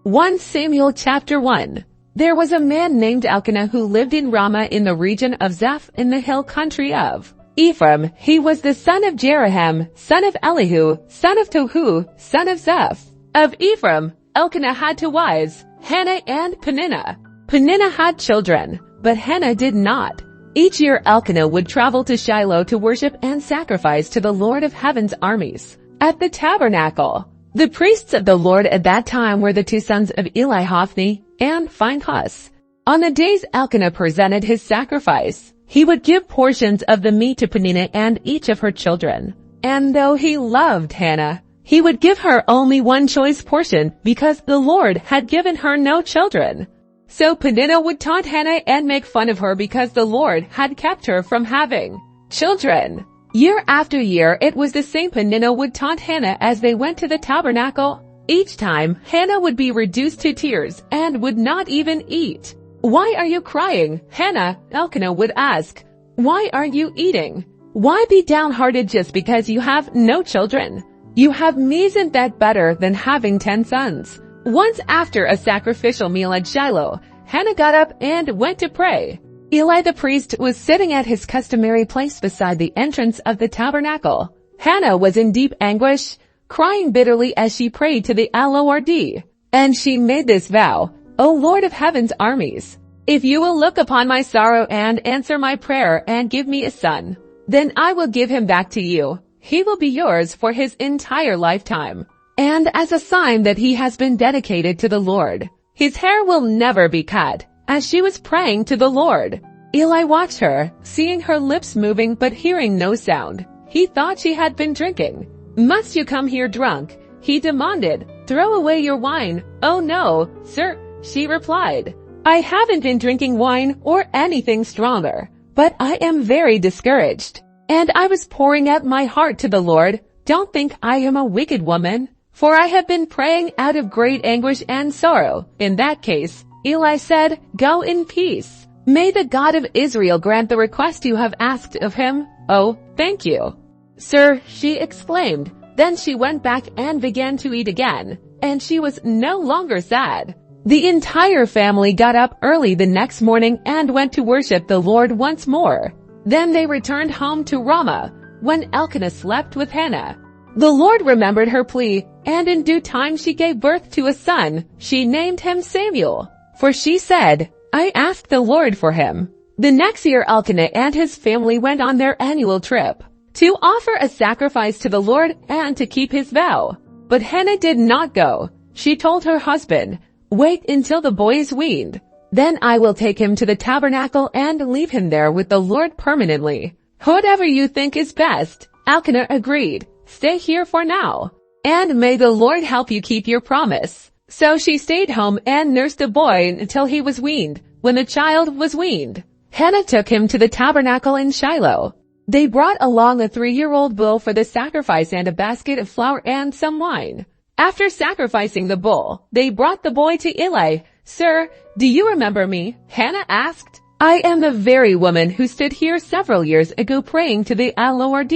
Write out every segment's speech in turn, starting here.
1 Samuel chapter 1. There was a man named Elkanah who lived in Ramah in the region of Zeph in the hill country of Ephraim. He was the son of Jeroham, son of Elihu, son of Tohu, son of Zeph. Of Ephraim, Elkanah had two wives, Hannah and Peninnah. Peninnah had children, but Hannah did not. Each year Elkanah would travel to Shiloh to worship and sacrifice to the Lord of Heaven's armies at the tabernacle. The priests of the Lord at that time were the two sons of Eli, Hophni and Phinehas. On the days Elkanah presented his sacrifice, he would give portions of the meat to Peninnah and each of her children. And though he loved Hannah, he would give her only one choice portion because the Lord had given her no children. So Peninnah would taunt Hannah and make fun of her because the Lord had kept her from having children. Year after year, it was the same. Peninnah would taunt Hannah as they went to the tabernacle. Each time, Hannah would be reduced to tears and would not even eat. "Why are you crying, Hannah?" Elkanah would ask. "Why aren't you eating? Why be downhearted just because you have no children? You have me. Isn't that better than having 10 sons?" Once after a sacrificial meal at Shiloh, Hannah got up and went to pray. Eli the priest was sitting at his customary place beside the entrance of the tabernacle. Hannah was in deep anguish, crying bitterly as she prayed to the Lord. And she made this vow, "O Lord of Heaven's armies, if you will look upon my sorrow and answer my prayer and give me a son, then I will give him back to you. He will be yours for his entire lifetime. And as a sign that he has been dedicated to the Lord, his hair will never be cut." As she was praying to the Lord, Eli watched her, seeing her lips moving but hearing no sound. He thought she had been drinking. "Must you come here drunk?" he demanded. "Throw away your wine." "Oh no, sir," she replied. "I haven't been drinking wine or anything stronger, but I am very discouraged. And I was pouring out my heart to the Lord. Don't think I am a wicked woman, for I have been praying out of great anguish and sorrow." In that case, Eli said, "Go in peace. May the God of Israel grant the request you have asked of him." "Oh, thank you, sir," she exclaimed. Then she went back and began to eat again, and she was no longer sad. The entire family got up early the next morning and went to worship the Lord once more. Then they returned home to Ramah, when Elkanah slept with Hannah. The Lord remembered her plea, and in due time she gave birth to a son. She named him Samuel, for she said, "I asked the Lord for him." The next year Elkanah and his family went on their annual trip to offer a sacrifice to the Lord and to keep his vow. But Hannah did not go. She told her husband, "Wait until the boy is weaned. Then I will take him to the tabernacle and leave him there with the Lord permanently." "Whatever you think is best," Elkanah agreed. "Stay here for now, and may the Lord help you keep your promise." So she stayed home and nursed the boy until he was weaned. When the child was weaned, Hannah took him to the tabernacle in Shiloh. They brought along a 3-year-old bull for the sacrifice and a basket of flour and some wine. After sacrificing the bull, they brought the boy to Eli. "Sir, do you remember me?" Hannah asked. "I am the very woman who stood here several years ago praying to the Lord.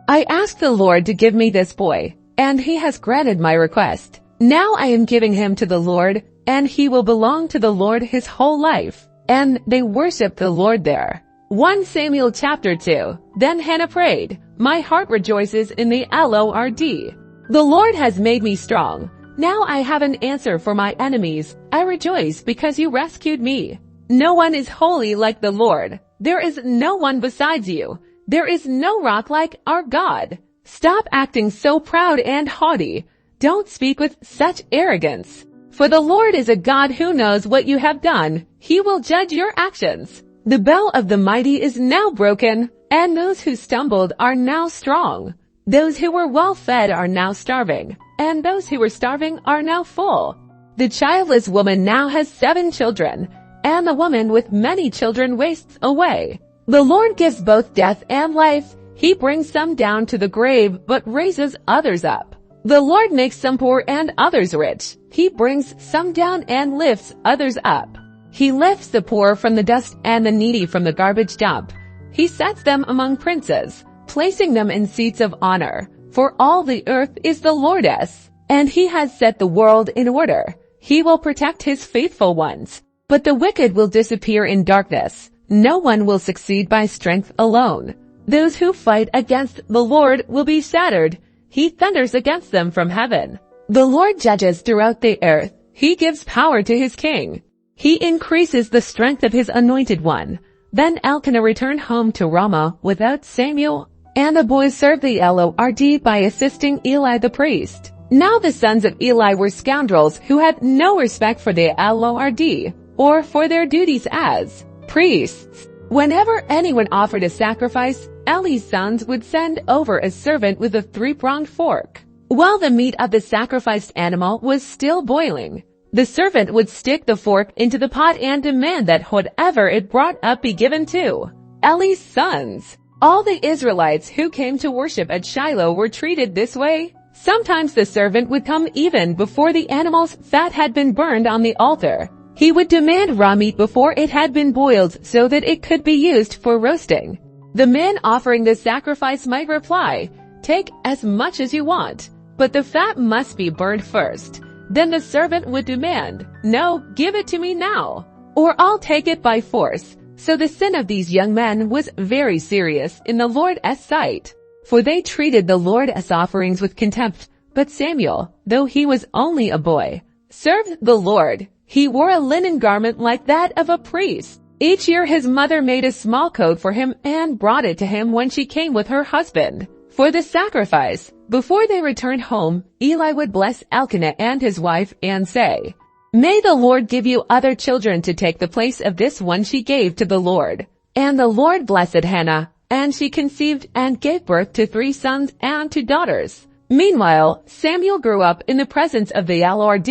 I asked the Lord to give me this boy, and he has granted my request. Now I am giving him to the Lord, and he will belong to the Lord his whole life." And they worshiped the Lord there. 1 Samuel chapter 2. Then Hannah prayed, "My heart rejoices in the Lord. The Lord has made me strong. Now I have an answer for my enemies. I rejoice because you rescued me. No one is holy like the Lord. There is no one besides you. There is no rock like our God. Stop acting so proud and haughty. Don't speak with such arrogance. For the Lord is a God who knows what you have done. He will judge your actions. The bow of the mighty is now broken, and those who stumbled are now strong. Those who were well fed are now starving, and those who were starving are now full. The childless woman now has 7 children, and the woman with many children wastes away. The Lord gives both death and life. He brings some down to the grave, but raises others up. The Lord makes some poor and others rich. He brings some down and lifts others up. He lifts the poor from the dust and the needy from the garbage dump. He sets them among princes, placing them in seats of honor. For all the earth is the Lord's, and he has set the world in order. He will protect his faithful ones. But the wicked will disappear in darkness. No one will succeed by strength alone. Those who fight against the Lord will be shattered. He thunders against them from heaven. The Lord judges throughout the earth. He gives power to his king. He increases the strength of his anointed one. Then Elkanah returned home to Ramah without Samuel, and the boys served the Lord by assisting Eli the priest. Now the sons of Eli were scoundrels who had no respect for the Lord or for their duties as priests. Whenever anyone offered a sacrifice, Eli's sons would send over a servant with a three-pronged fork. While the meat of the sacrificed animal was still boiling, the servant would stick the fork into the pot and demand that whatever it brought up be given to Eli's sons. All the Israelites who came to worship at Shiloh were treated this way. Sometimes the servant would come even before the animal's fat had been burned on the altar. He would demand raw meat before it had been boiled so that it could be used for roasting. The man offering the sacrifice might reply, "Take as much as you want, but the fat must be burned first." Then the servant would demand, "No, give it to me now, or I'll take it by force." So the sin of these young men was very serious in the Lord's sight, for they treated the Lord's offerings with contempt. But Samuel, though he was only a boy, served the Lord. He wore a linen garment like that of a priest. Each year his mother made a small coat for him and brought it to him when she came with her husband for the sacrifice. Before they returned home, Eli would bless Elkanah and his wife and say, "May the Lord give you other children to take the place of this one she gave to the Lord." And the Lord blessed Hannah, and she conceived and gave birth to 3 sons and 2 daughters. Meanwhile, Samuel grew up in the presence of the Lord.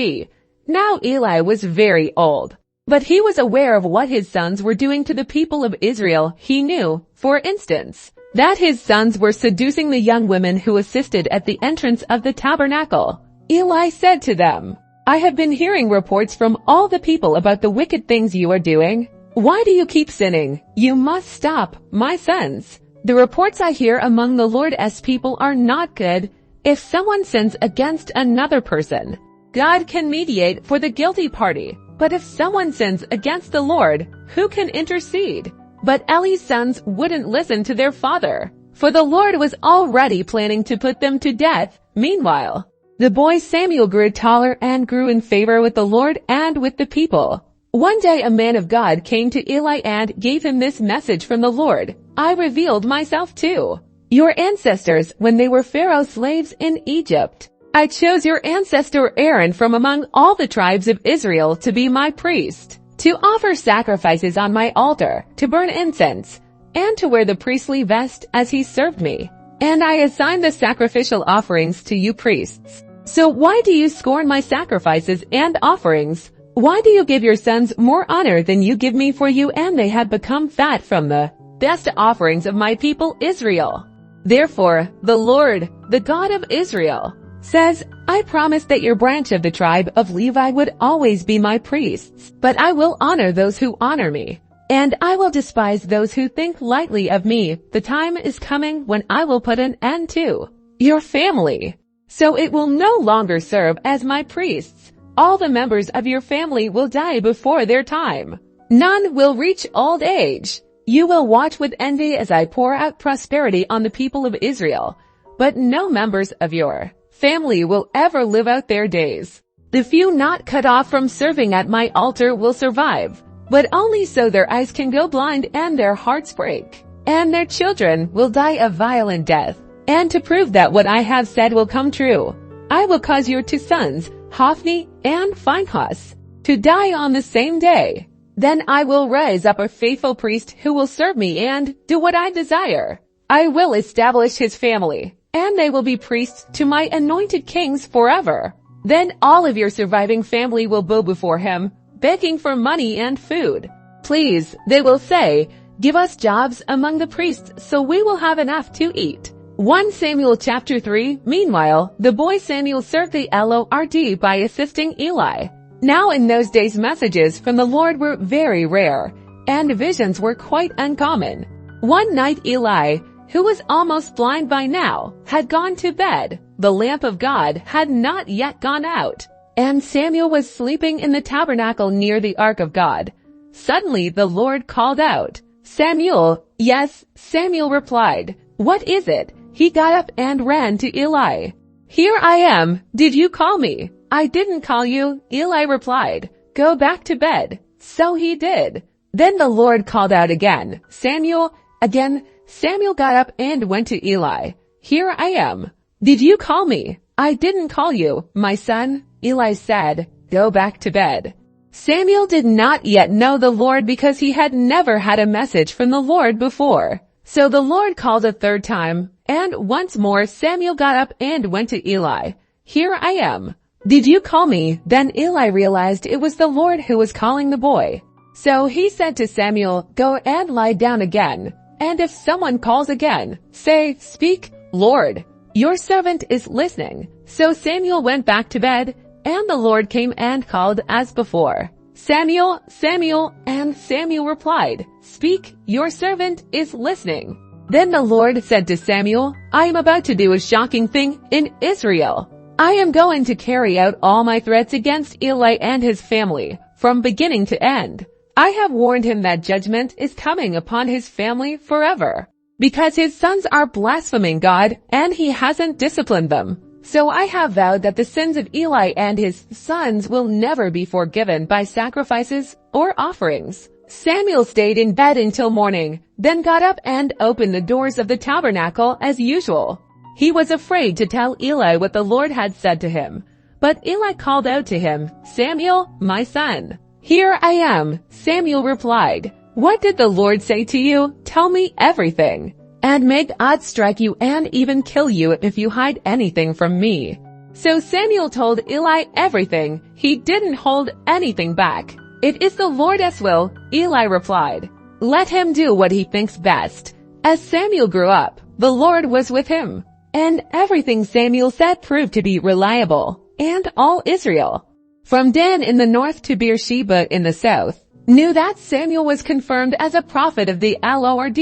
Now Eli was very old, but he was aware of what his sons were doing to the people of Israel. He knew, for instance, that his sons were seducing the young women who assisted at the entrance of the tabernacle. Eli said to them, "I have been hearing reports from all the people about the wicked things you are doing. Why do you keep sinning? You must stop, my sons. The reports I hear among the Lord's people are not good. If someone sins against another person, God can mediate for the guilty party. But if someone sins against the Lord, who can intercede?" But Eli's sons wouldn't listen to their father, for the Lord was already planning to put them to death. Meanwhile, the boy Samuel grew taller and grew in favor with the Lord and with the people. One day a man of God came to Eli and gave him this message from the Lord, "I revealed myself to your ancestors when they were Pharaoh's slaves in Egypt. I chose your ancestor Aaron from among all the tribes of Israel to be my priest, to offer sacrifices on my altar, to burn incense, and to wear the priestly vest as he served me. And I assigned the sacrificial offerings to you priests. So why do you scorn my sacrifices and offerings? Why do you give your sons more honor than you give me, for you and they have become fat from the best offerings of my people Israel? Therefore, the Lord, the God of Israel, says, I promised that your branch of the tribe of Levi would always be my priests, but I will honor those who honor me, and I will despise those who think lightly of me. The time is coming when I will put an end to your family, so it will no longer serve as my priests. All the members of your family will die before their time. None will reach old age. You will watch with envy as I pour out prosperity on the people of Israel, but no members of your family will ever live out their days. The few not cut off from serving at my altar will survive, but only so their eyes can go blind and their hearts break, and their children will die a violent death. And to prove that what I have said will come true, I will cause your 2 sons, Hophni and Phinehas, to die on the same day. Then I will raise up a faithful priest who will serve me and do what I desire. I will establish his family, and they will be priests to my anointed kings forever. Then all of your surviving family will bow before him, begging for money and food. Please, they will say, give us jobs among the priests so we will have enough to eat. 1 Samuel chapter 3. Meanwhile, the boy Samuel served the Lord by assisting Eli. Now in those days messages from the Lord were very rare, and visions were quite uncommon. One night Eli, who was almost blind by now, had gone to bed. The lamp of God had not yet gone out, and Samuel was sleeping in the tabernacle near the ark of God. Suddenly the Lord called out, "Samuel." "Yes," Samuel replied. "What is it?" He got up and ran to Eli. "Here I am. Did you call me?" "I didn't call you," Eli replied. "Go back to bed." So he did. Then the Lord called out again, "Samuel." Again, Samuel got up and went to Eli. "Here I am. Did you call me?" "I didn't call you, my son," Eli said. "Go back to bed." Samuel did not yet know the Lord because he had never had a message from the Lord before. So the Lord called a third time, and once more Samuel got up and went to Eli. "Here I am. Did you call me?" Then Eli realized it was the Lord who was calling the boy. So he said to Samuel, "Go and lie down again. And if someone calls again, say, 'Speak, Lord. Your servant is listening.'" So Samuel went back to bed, and the Lord came and called as before, "Samuel, Samuel," and Samuel replied, "Speak, your servant is listening." Then the Lord said to Samuel, "I am about to do a shocking thing in Israel. I am going to carry out all my threats against Eli and his family, from beginning to end. I have warned him that judgment is coming upon his family forever, because his sons are blaspheming God, and he hasn't disciplined them. So I have vowed that the sins of Eli and his sons will never be forgiven by sacrifices or offerings." Samuel stayed in bed until morning, then got up and opened the doors of the tabernacle as usual. He was afraid to tell Eli what the Lord had said to him. But Eli called out to him, "Samuel, my son." "Here I am," Samuel replied. "What did the Lord say to you? Tell me everything. And may God strike you and even kill you if you hide anything from me." So Samuel told Eli everything. He didn't hold anything back. "It is the Lord's will," Eli replied. "Let him do what he thinks best." As Samuel grew up, the Lord was with him, and everything Samuel said proved to be reliable. And all Israel, from Dan in the north to Beersheba in the south, knew that Samuel was confirmed as a prophet of the Lord.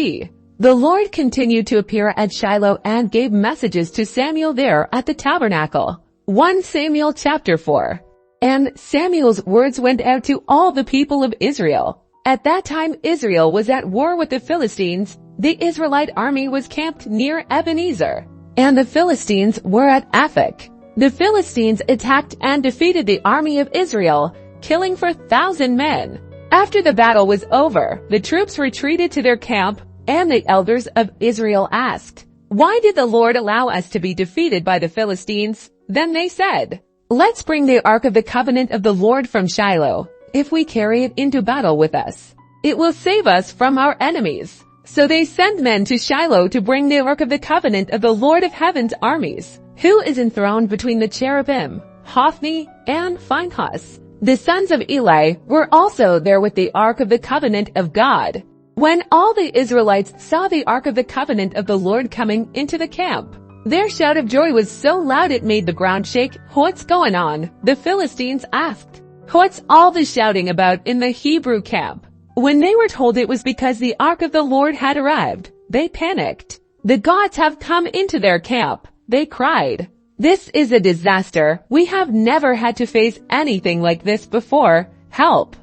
The Lord continued to appear at Shiloh and gave messages to Samuel there at the tabernacle. 1 Samuel chapter 4. And Samuel's words went out to all the people of Israel. At that time Israel was at war with the Philistines. The Israelite army was camped near Ebenezer, and the Philistines were at Aphek. The Philistines attacked and defeated the army of Israel, killing 4,000 men. After the battle was over, the troops retreated to their camp, and the elders of Israel asked, "Why did the Lord allow us to be defeated by the Philistines?" Then they said, "Let's bring the ark of the covenant of the Lord from Shiloh. If we carry it into battle with us, it will save us from our enemies." So they sent men to Shiloh to bring the ark of the covenant of the Lord of heaven's armies, who is enthroned between the cherubim, Hophni and Phinehas. The sons of Eli were also there with the ark of the covenant of God. When all the Israelites saw the ark of the covenant of the Lord coming into the camp, their shout of joy was so loud it made the ground shake. "What's going on?" the Philistines asked. "What's all the shouting about in the Hebrew camp?" When they were told it was because the ark of the Lord had arrived, they panicked. "The gods have come into their camp," they cried. "This is a disaster. We have never had to face anything like this before. Help!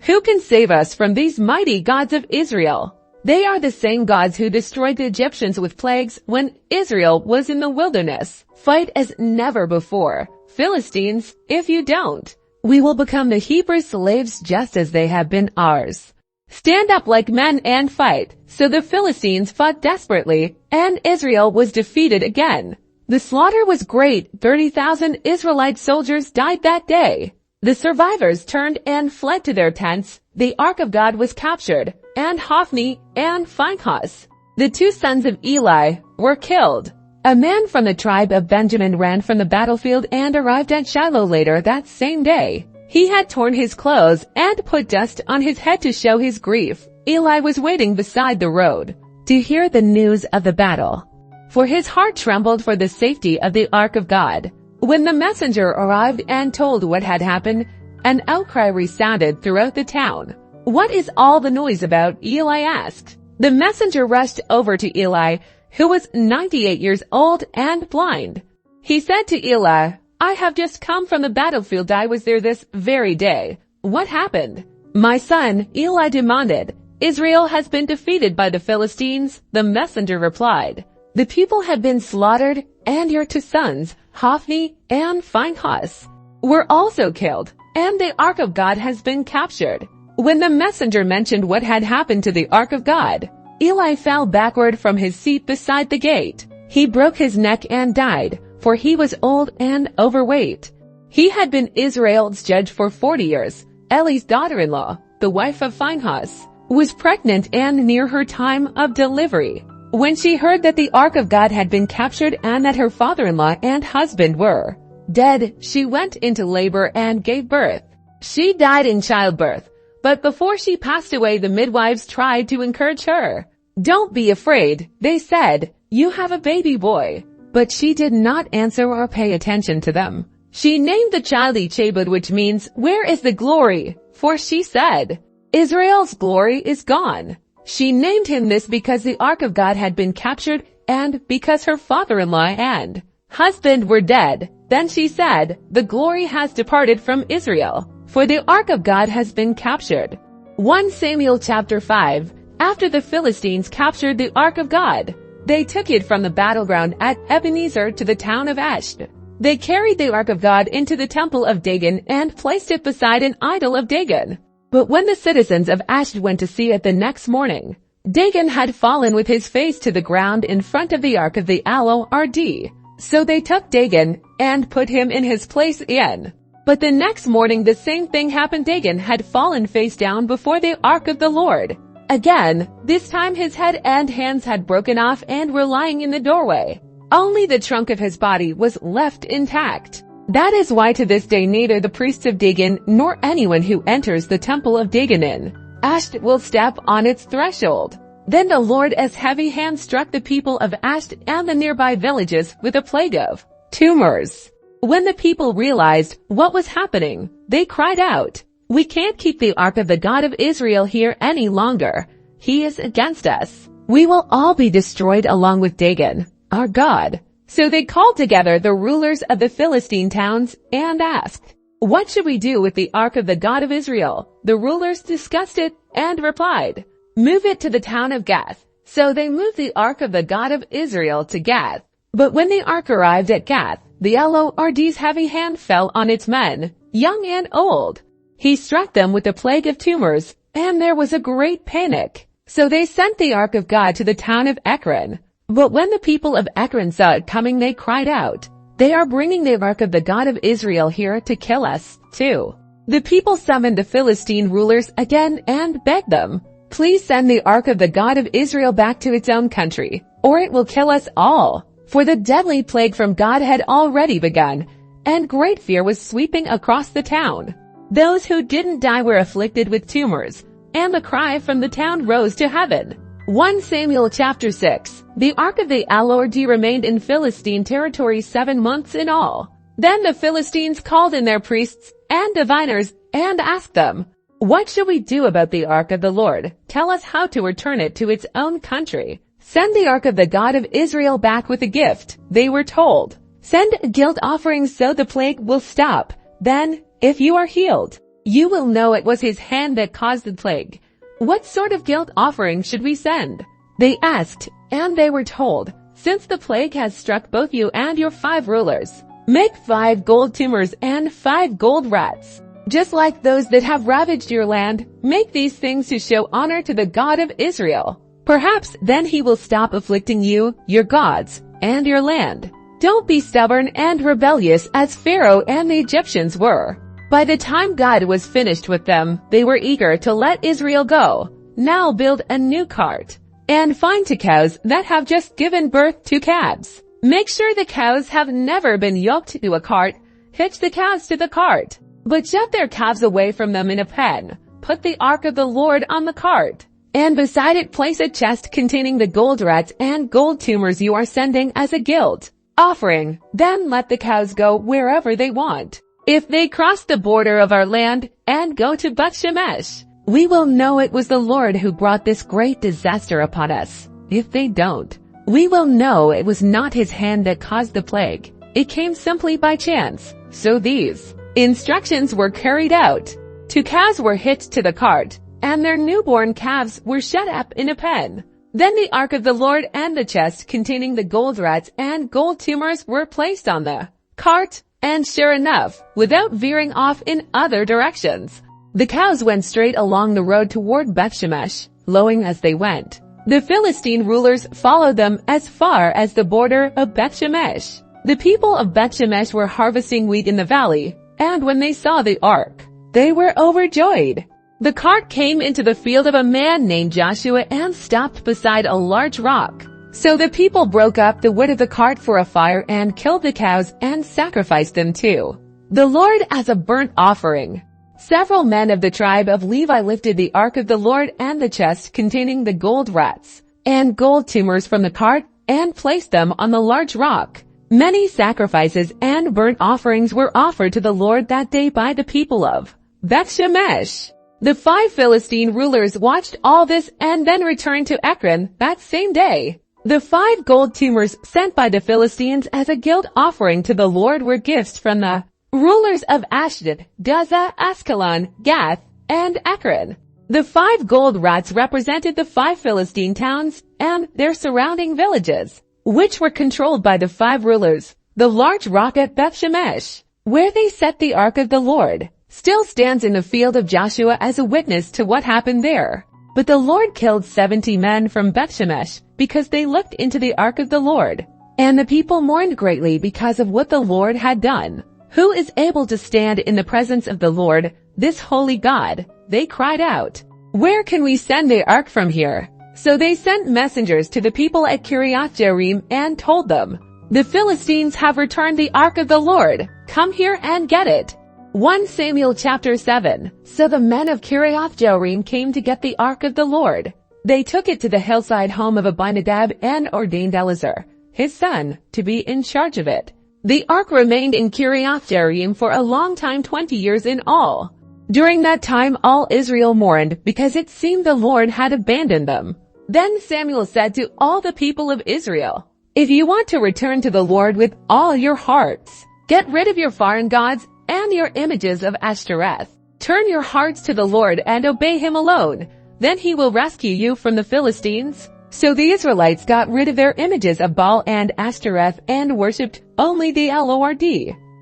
Who can save us from these mighty gods of Israel?" They are the same gods who destroyed the Egyptians with plagues when Israel was in the wilderness. Fight as never before. Philistines, if you don't, we will become the Hebrew slaves just as they have been ours. Stand up like men and fight. So the Philistines fought desperately, and Israel was defeated again. The slaughter was great. 30,000 Israelite soldiers died that day. The survivors turned and fled to their tents. The ark of God was captured, and Hophni and Phinehas, the two sons of Eli, were killed. A man from the tribe of Benjamin ran from the battlefield and arrived at Shiloh later that same day. He had torn his clothes and put dust on his head to show his grief. Eli was waiting beside the road to hear the news of the battle, for his heart trembled for the safety of the ark of God. When the messenger arrived and told what had happened, an outcry resounded throughout the town. "What is all the noise about?" Eli asked. The messenger rushed over to Eli, who was 98 years old and blind. He said to Eli, I have just come from the battlefield. I was there this very day. What happened? My son, Eli demanded. Israel has been defeated by the Philistines, the messenger replied. The people had been slaughtered, and your two sons, Hophni and Phinehas, were also killed, and the Ark of God has been captured. When the messenger mentioned what had happened to the Ark of God, Eli fell backward from his seat beside the gate. He broke his neck and died, for he was old and overweight. He had been Israel's judge for 40 years. Eli's daughter-in-law, the wife of Phinehas, was pregnant and near her time of delivery. When she heard that the Ark of God had been captured and that her father-in-law and husband were dead, she went into labor and gave birth. She died in childbirth, but before she passed away, the midwives tried to encourage her. Don't be afraid, they said, you have a baby boy. But she did not answer or pay attention to them. She named the child Ichabod, which means, where is the glory? For she said, Israel's glory is gone. She named him this because the Ark of God had been captured and because her father-in-law and husband were dead. Then she said, the glory has departed from Israel, for the Ark of God has been captured. 1 Samuel chapter 5. After the Philistines captured the Ark of God, they took it from the battleground at Ebenezer to the town of Ashdod. They carried the Ark of God into the temple of Dagon and placed it beside an idol of Dagon. But when the citizens of Ashdod went to see it the next morning, Dagon had fallen with his face to the ground in front of the Ark of the Lord. So they took Dagon and put him in his place again. But the next morning the same thing happened. Dagon had fallen face down before the Ark of the Lord. Again, this time his head and hands had broken off and were lying in the doorway. Only the trunk of his body was left intact. That is why to this day neither the priests of Dagon nor anyone who enters the temple of Dagon in Ashdod will step on its threshold. Then the Lord's heavy hand struck the people of Ashdod and the nearby villages with a plague of tumors. When the people realized what was happening, they cried out, we can't keep the Ark of the God of Israel here any longer. He is against us. We will all be destroyed along with Dagon, our God. So they called together the rulers of the Philistine towns and asked, what should we do with the Ark of the God of Israel? The rulers discussed it and replied, move it to the town of Gath. So they moved the Ark of the God of Israel to Gath. But when the Ark arrived at Gath, the Lord's heavy hand fell on its men, young and old. He struck them with a plague of tumors, and there was a great panic. So they sent the Ark of God to the town of Ekron. But when the people of Ekron saw it coming, they cried out, they are bringing the Ark of the God of Israel here to kill us, too. The people summoned the Philistine rulers again and begged them, please send the Ark of the God of Israel back to its own country, or it will kill us all. For the deadly plague from God had already begun, and great fear was sweeping across the town. Those who didn't die were afflicted with tumors, and the cry from the town rose to heaven. 1 Samuel chapter 6. The Ark of the Lord remained in Philistine territory 7 months in all. Then the Philistines called in their priests and diviners and asked them, what shall we do about the Ark of the Lord? Tell us how to return it to its own country. Send the Ark of the God of Israel back with a gift, they were told. Send a guilt offering so the plague will stop. Then, if you are healed, you will know it was his hand that caused the plague. What sort of guilt offering should we send? They asked, and they were told, since the plague has struck both you and your 5 rulers, make 5 gold tumors and 5 gold rats. Just like those that have ravaged your land, make these things to show honor to the God of Israel. Perhaps then he will stop afflicting you, your gods, and your land. Don't be stubborn and rebellious as Pharaoh and the Egyptians were. By the time God was finished with them, they were eager to let Israel go. Now build a new cart, and find 2 cows that have just given birth to calves. Make sure the cows have never been yoked to a cart. Hitch the calves to the cart, but shut their calves away from them in a pen. Put the Ark of the Lord on the cart, and beside it place a chest containing the gold rats and gold tumors you are sending as a guilt offering. Then let the cows go wherever they want. If they cross the border of our land and go to Beth-Shemesh, we will know it was the Lord who brought this great disaster upon us. If they don't, we will know it was not his hand that caused the plague. it came simply by chance. So these instructions were carried out. 2 calves were hitched to the cart, and their newborn calves were shut up in a pen. Then the ark of the Lord and the chest containing the gold rats and gold tumors were placed on the cart, and sure enough, without veering off in other directions, the cows went straight along the road toward Bethshemesh, lowing as they went. The Philistine rulers followed them as far as the border of Bethshemesh. The people of Bethshemesh were harvesting wheat in the valley, and when they saw the ark, they were overjoyed. The cart came into the field of a man named Joshua and stopped beside a large rock. So the people broke up the wood of the cart for a fire and killed the cows and sacrificed them to the Lord as a burnt offering. Several men of the tribe of Levi lifted the ark of the Lord and the chest containing the gold rats and gold tumors from the cart and placed them on the large rock. Many sacrifices and burnt offerings were offered to the Lord that day by the people of Bethshemesh. The 5 Philistine rulers watched all this and then returned to Ekron that same day. The 5 gold tumors sent by the Philistines as a guilt offering to the Lord were gifts from the rulers of Ashdod, Gaza, Askelon, Gath, and Ekron. The 5 gold rats represented the 5 Philistine towns and their surrounding villages, which were controlled by the 5 rulers. The large rock at Bethshemesh, where they set the ark of the Lord, still stands in the field of Joshua as a witness to what happened there. But the Lord killed 70 men from Bethshemesh because they looked into the ark of the Lord. And the people mourned greatly because of what the Lord had done. Who is able to stand in the presence of the Lord, this holy God? They cried out, where can we send the ark from here? So they sent messengers to the people at Kiriath-Jearim and told them, the Philistines have returned the ark of the Lord. Come here and get it. 1 Samuel chapter 7. So the men of Kiriath-Jearim came to get the ark of the Lord. They took it to the hillside home of Abinadab and ordained Eleazar, his son, to be in charge of it. The ark remained in Kiriath-Jearim for a long time, 20 years in all. During that time all Israel mourned because it seemed the Lord had abandoned them. Then Samuel said to all the people of Israel, if you want to return to the Lord with all your hearts, get rid of your foreign gods and your images of Ashtoreth. Turn your hearts to the Lord and obey him alone. Then he will rescue you from the Philistines. So the Israelites got rid of their images of Baal and Ashtoreth and worshipped only the Lord.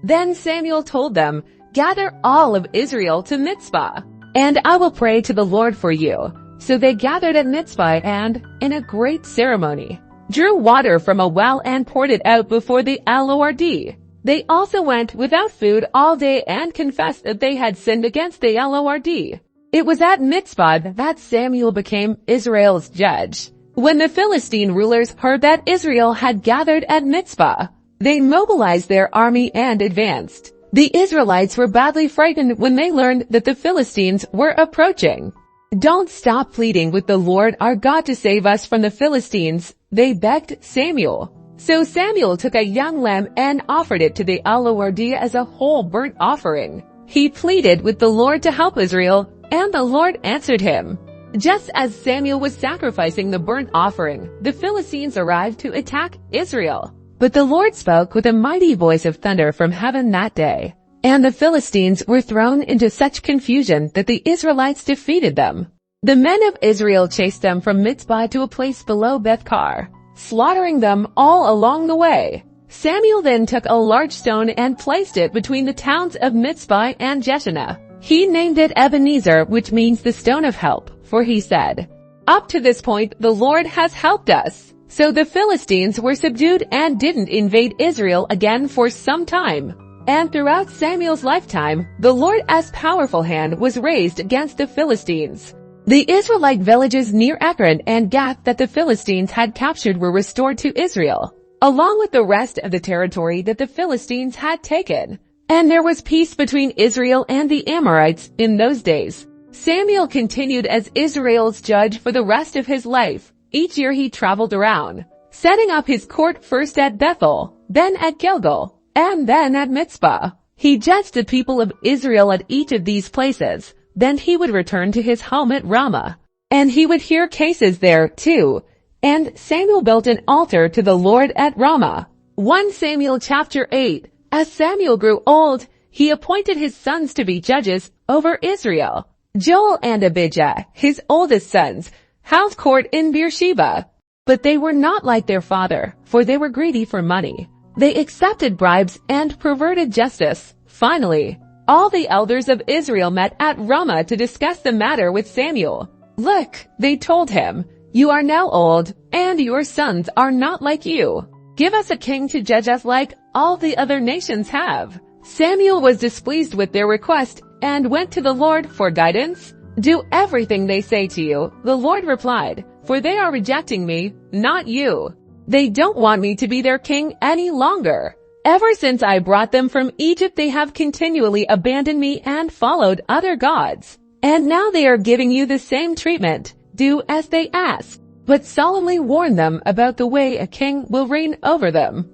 Then Samuel told them, gather all of Israel to Mizpah, and I will pray to the Lord for you. So they gathered at Mizpah and, in a great ceremony, drew water from a well and poured it out before the Lord. They also went without food all day and confessed that they had sinned against the Lord. It was at Mizpah that Samuel became Israel's judge. When the Philistine rulers heard that Israel had gathered at Mizpah, they mobilized their army and advanced. The Israelites were badly frightened when they learned that the Philistines were approaching. Don't stop pleading with the Lord our God to save us from the Philistines, they begged Samuel. So Samuel took a young lamb and offered it to the Lord as a whole burnt offering. He pleaded with the Lord to help Israel, and the Lord answered him. Just as Samuel was sacrificing the burnt offering, the Philistines arrived to attack Israel. But the Lord spoke with a mighty voice of thunder from heaven that day, and the Philistines were thrown into such confusion that the Israelites defeated them. The men of Israel chased them from Mizpah to a place below Bethkar, slaughtering them all along the way. Samuel then took a large stone and placed it between the towns of Mizpah and Jeshanah. He named it Ebenezer, which means the stone of help, for he said, up to this point the Lord has helped us. So the Philistines were subdued and didn't invade Israel again for some time. And throughout Samuel's lifetime, the Lord's powerful hand was raised against the Philistines. The Israelite villages near Ekron and Gath that the Philistines had captured were restored to Israel, along with the rest of the territory that the Philistines had taken. And there was peace between Israel and the Amorites in those days. Samuel continued as Israel's judge for the rest of his life. Each year he traveled around, setting up his court first at Bethel, then at Gilgal, and then at Mizpah. He judged the people of Israel at each of these places. Then he would return to his home at Ramah, and he would hear cases there too. And Samuel built an altar to the Lord at Ramah. 1 Samuel chapter 8. As Samuel grew old, he appointed his sons to be judges over Israel. Joel and Abijah, his oldest sons, held court in Beersheba. But they were not like their father, for they were greedy for money. They accepted bribes and perverted justice. Finally, all the elders of Israel met at Ramah to discuss the matter with Samuel. Look, they told him, you are now old, and your sons are not like you. Give us a king to judge us like all the other nations have. Samuel was displeased with their request and went to the Lord for guidance. Do everything they say to you, the Lord replied, for they are rejecting me, not you. They don't want me to be their king any longer. Ever since I brought them from Egypt, they have continually abandoned me and followed other gods. And now they are giving you the same treatment. Do as they ask, but solemnly warn them about the way a king will reign over them.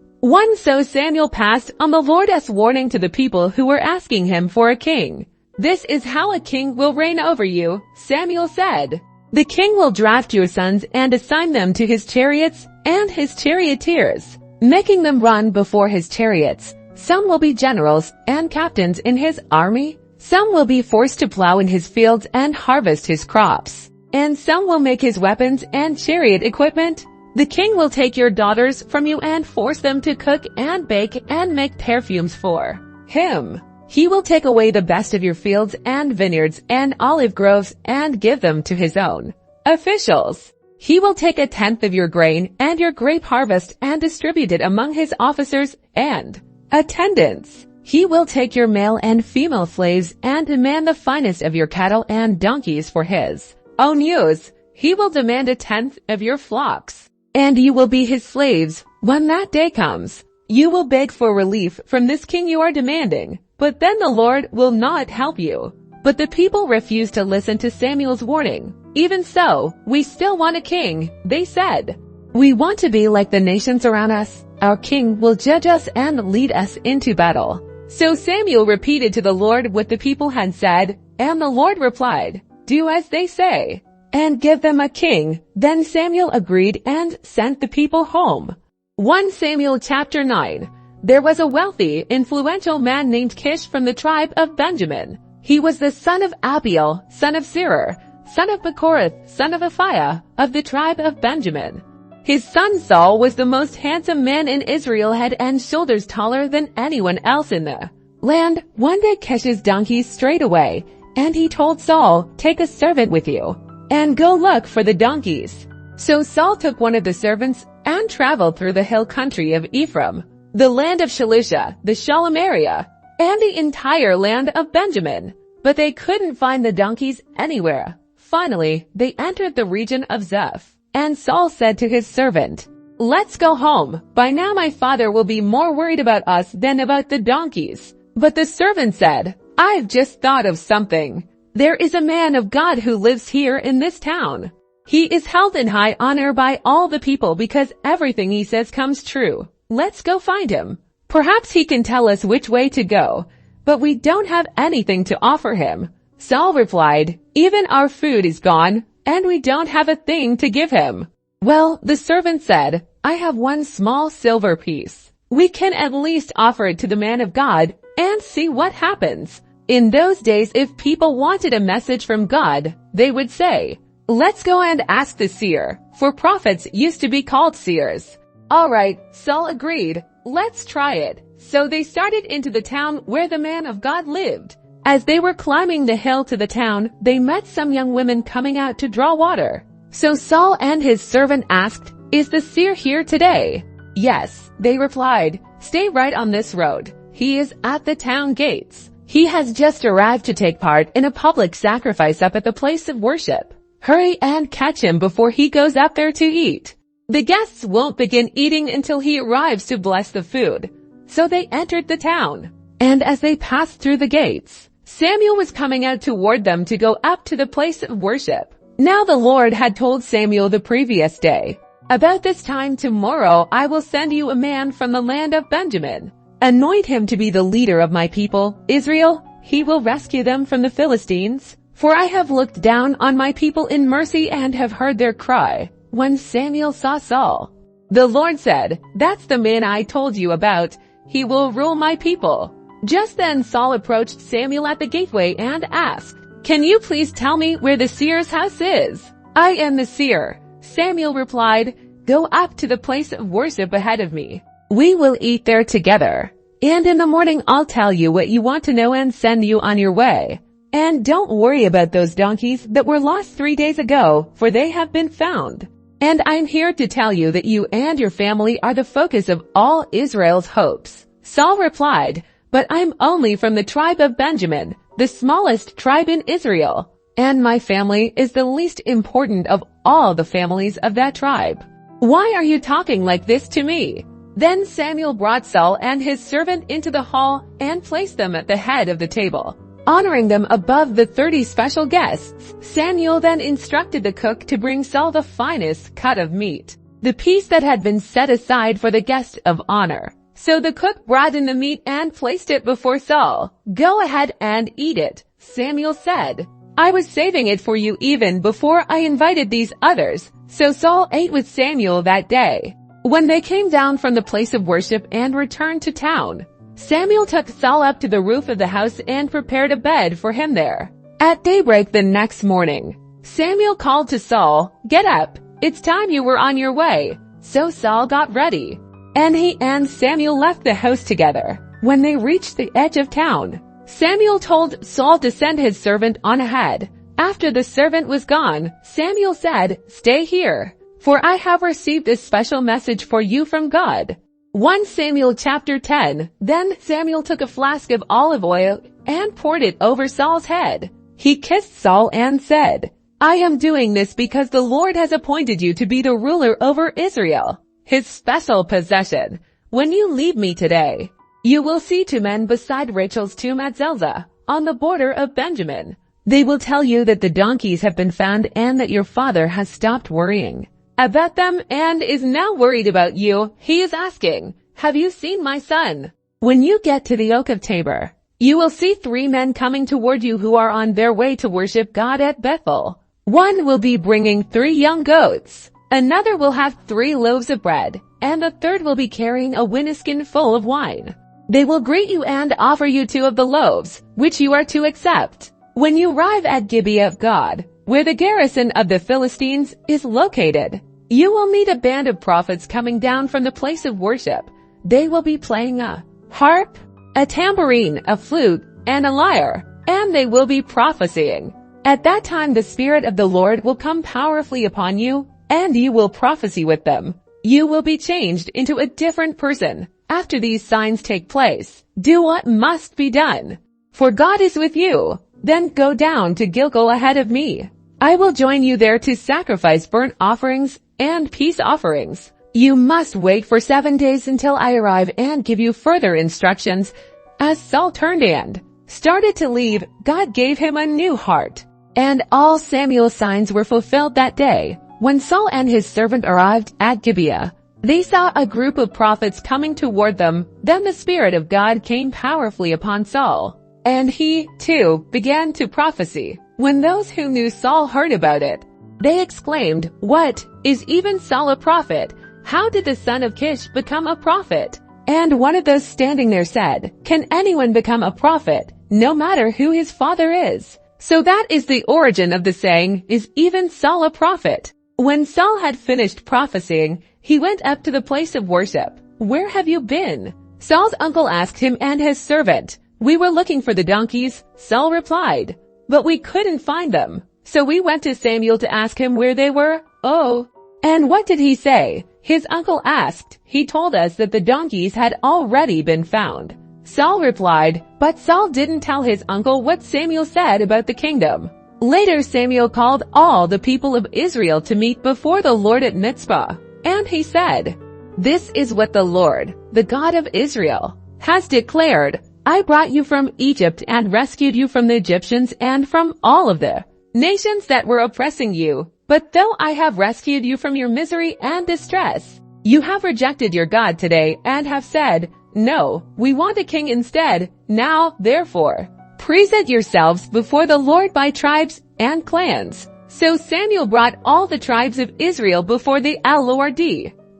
So Samuel passed on the Lord's warning to the people who were asking him for a king. This is how a king will reign over you, Samuel said. The king will draft your sons and assign them to his chariots and his charioteers, making them run before his chariots. Some will be generals and captains in his army. Some will be forced to plow in his fields and harvest his crops. And some will make his weapons and chariot equipment. The king will take your daughters from you and force them to cook and bake and make perfumes for him. He will take away the best of your fields and vineyards and olive groves and give them to his own officials. He will take 1/10 of your grain and your grape harvest and distribute it among his officers and attendants. He will take your male and female slaves and demand the finest of your cattle and donkeys for his own use. He will demand 1/10 of your flocks, and you will be his slaves. When that day comes, you will beg for relief from this king you are demanding, but then the Lord will not help you. But the people refused to listen to Samuel's warning. Even so, we still want a king, they said. We want to be like the nations around us. Our king will judge us and lead us into battle. So Samuel repeated to the Lord what the people had said, and the Lord replied, do as they say, and give them a king. Then Samuel agreed and sent the people home. 1 Samuel chapter 9. There was a wealthy, influential man named Kish from the tribe of Benjamin. He was the son of Abiel, son of Zerah, son of Bechorath, son of Aphiah, of the tribe of Benjamin. His son Saul was the most handsome man in Israel, head and shoulders taller than anyone else in the land. One day Kish's donkeys strayed away, and he told Saul, take a servant with you, and go look for the donkeys. So Saul took one of the servants and traveled through the hill country of Ephraim, the land of Shalisha, the Shalom area, and the entire land of Benjamin. But they couldn't find the donkeys anywhere. Finally, they entered the region of Zeph, and Saul said to his servant, let's go home. By now my father will be more worried about us than about the donkeys. But the servant said, I've just thought of something. There is a man of God who lives here in this town. He is held in high honor by all the people because everything he says comes true. Let's go find him. Perhaps he can tell us which way to go, but we don't have anything to offer him. Saul replied, even our food is gone, and we don't have a thing to give him. Well, the servant said, I have one small silver piece. We can at least offer it to the man of God and see what happens. In those days, if people wanted a message from God, they would say, let's go and ask the seer, for prophets used to be called seers. All right, Saul agreed. Let's try it. So they started into the town where the man of God lived. As they were climbing the hill to the town, they met some young women coming out to draw water. So Saul and his servant asked, is the seer here today? Yes, they replied. Stay right on this road. He is at the town gates. He has just arrived to take part in a public sacrifice up at the place of worship. Hurry and catch him before he goes up there to eat. The guests won't begin eating until he arrives to bless the food. So they entered the town. And as they passed through the gates, Samuel was coming out toward them to go up to the place of worship. Now the Lord had told Samuel the previous day, about this time tomorrow I will send you a man from the land of Benjamin. Anoint him to be the leader of my people, Israel. He will rescue them from the Philistines. For I have looked down on my people in mercy and have heard their cry. When Samuel saw Saul, The Lord said, "That's the man I told you about. He will rule my people." Just then Saul approached Samuel at the gateway and asked, "Can you please tell me where the seer's house is?" "I am the seer," Samuel replied. "Go up to the place of worship ahead of me. We will eat there together. And in the morning I'll tell you what you want to know and send you on your way. And don't worry about those donkeys that were lost 3 days ago, for they have been found. And I'm here to tell you that you and your family are the focus of all Israel's hopes." Saul replied, "But I'm only from the tribe of Benjamin, the smallest tribe in Israel, and my family is the least important of all the families of that tribe. Why are you talking like this to me?" Then Samuel brought Saul and his servant into the hall and placed them at the head of the table, honoring them above the 30 special guests. Samuel then instructed the cook to bring Saul the finest cut of meat, the piece that had been set aside for the guest of honor. So the cook brought in the meat and placed it before Saul. "Go ahead and eat it," Samuel said. "I was saving it for you even before I invited these others." So Saul ate with Samuel that day. When they came down from the place of worship and returned to town, Samuel took Saul up to the roof of the house and prepared a bed for him there. At daybreak the next morning, Samuel called to Saul, "Get up, it's time you were on your way." So Saul got ready, and he and Samuel left the house together. When they reached the edge of town, Samuel told Saul to send his servant on ahead. After the servant was gone, Samuel said, "Stay here, for I have received a special message for you from God." 1 Samuel chapter 10. Then Samuel took a flask of olive oil and poured it over Saul's head. He kissed Saul and said, "I am doing this because the Lord has appointed you to be the ruler over Israel, his special possession. When you leave me today, you will see 2 men beside Rachel's tomb at Zelzah, on the border of Benjamin. They will tell you that the donkeys have been found and that your father has stopped worrying about them and is now worried about you. He is asking, 'Have you seen my son?' When you get to the Oak of Tabor, you will see 3 men coming toward you who are on their way to worship God at Bethel. One will be bringing 3 young goats, another will have 3 loaves of bread, and the third will be carrying a wineskin full of wine. They will greet you and offer you 2 of the loaves, which you are to accept. When you arrive at Gibeah of God, where the garrison of the Philistines is located, you will meet a band of prophets coming down from the place of worship. They will be playing a harp, a tambourine, a flute, and a lyre, and they will be prophesying. At that time the Spirit of the Lord will come powerfully upon you, and you will prophesy with them. You will be changed into a different person. After these signs take place, do what must be done, for God is with you. Then go down to Gilgal ahead of me. I will join you there to sacrifice burnt offerings and peace offerings. You must wait for 7 days until I arrive and give you further instructions." As Saul turned and started to leave, God gave him a new heart, and all Samuel's signs were fulfilled that day. When Saul and his servant arrived at Gibeah, they saw a group of prophets coming toward them. Then the Spirit of God came powerfully upon Saul, and he, too, began to prophesy. When those who knew Saul heard about it, they exclaimed, "What, is even Saul a prophet? How did the son of Kish become a prophet?" And one of those standing there said, "Can anyone become a prophet, no matter who his father is?" So that is the origin of the saying, "Is even Saul a prophet?" When Saul had finished prophesying, he went up to the place of worship. "Where have you been?" Saul's uncle asked him and his servant. "We were looking for the donkeys," Saul replied, "but we couldn't find them. So we went to Samuel to ask him where they were." "Oh, and what did he say?" His uncle asked. "He told us that the donkeys had already been found." Saul replied, but Saul didn't tell his uncle what Samuel said about the kingdom. Later Samuel called all the people of Israel to meet before the Lord at Mizpah, and he said, "This is what the Lord, the God of Israel, has declared. I brought you from Egypt and rescued you from the Egyptians and from all of the nations that were oppressing you. But though I have rescued you from your misery and distress, you have rejected your God today and have said, 'No, we want a king instead.' Now, therefore, present yourselves before the Lord by tribes and clans." So Samuel brought all the tribes of Israel before the Lord.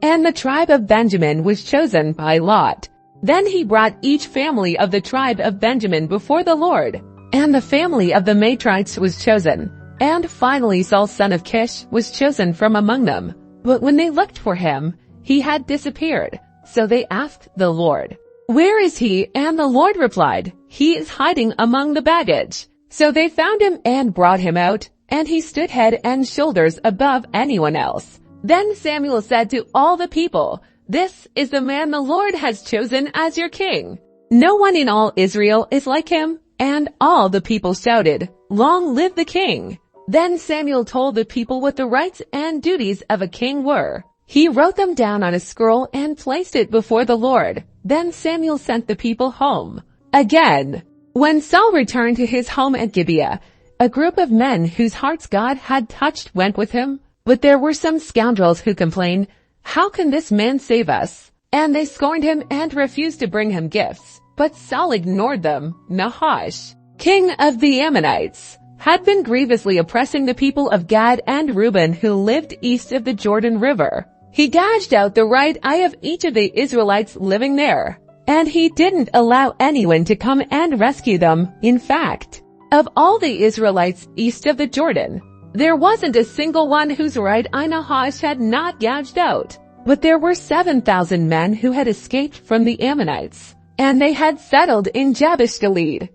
and the tribe of Benjamin was chosen by lot. Then he brought each family of the tribe of Benjamin before the Lord, and the family of the Matrites was chosen. And finally Saul son of Kish was chosen from among them. But when they looked for him, he had disappeared. So they asked the Lord, "Where is he?" And the Lord replied, "He is hiding among the baggage." So they found him and brought him out, and he stood head and shoulders above anyone else. Then Samuel said to all the people, "This is the man the Lord has chosen as your king. No one in all Israel is like him." And all the people shouted, "Long live the king!" Then Samuel told the people what the rights and duties of a king were. He wrote them down on a scroll and placed it before the Lord. Then Samuel sent the people home. Again, when Saul returned to his home at Gibeah, a group of men whose hearts God had touched went with him. But there were some scoundrels who complained, "How can this man save us?" And they scorned him and refused to bring him gifts. But Saul ignored them. Nahash, king of the Ammonites, had been grievously oppressing the people of Gad and Reuben who lived east of the Jordan River. He gouged out the right eye of each of the Israelites living there, and he didn't allow anyone to come and rescue them. In fact, of all the Israelites east of the Jordan, there wasn't a single one whose right eye Nahash had not gouged out. But there were 7,000 men who had escaped from the Ammonites, and they had settled in Jabesh Gilead.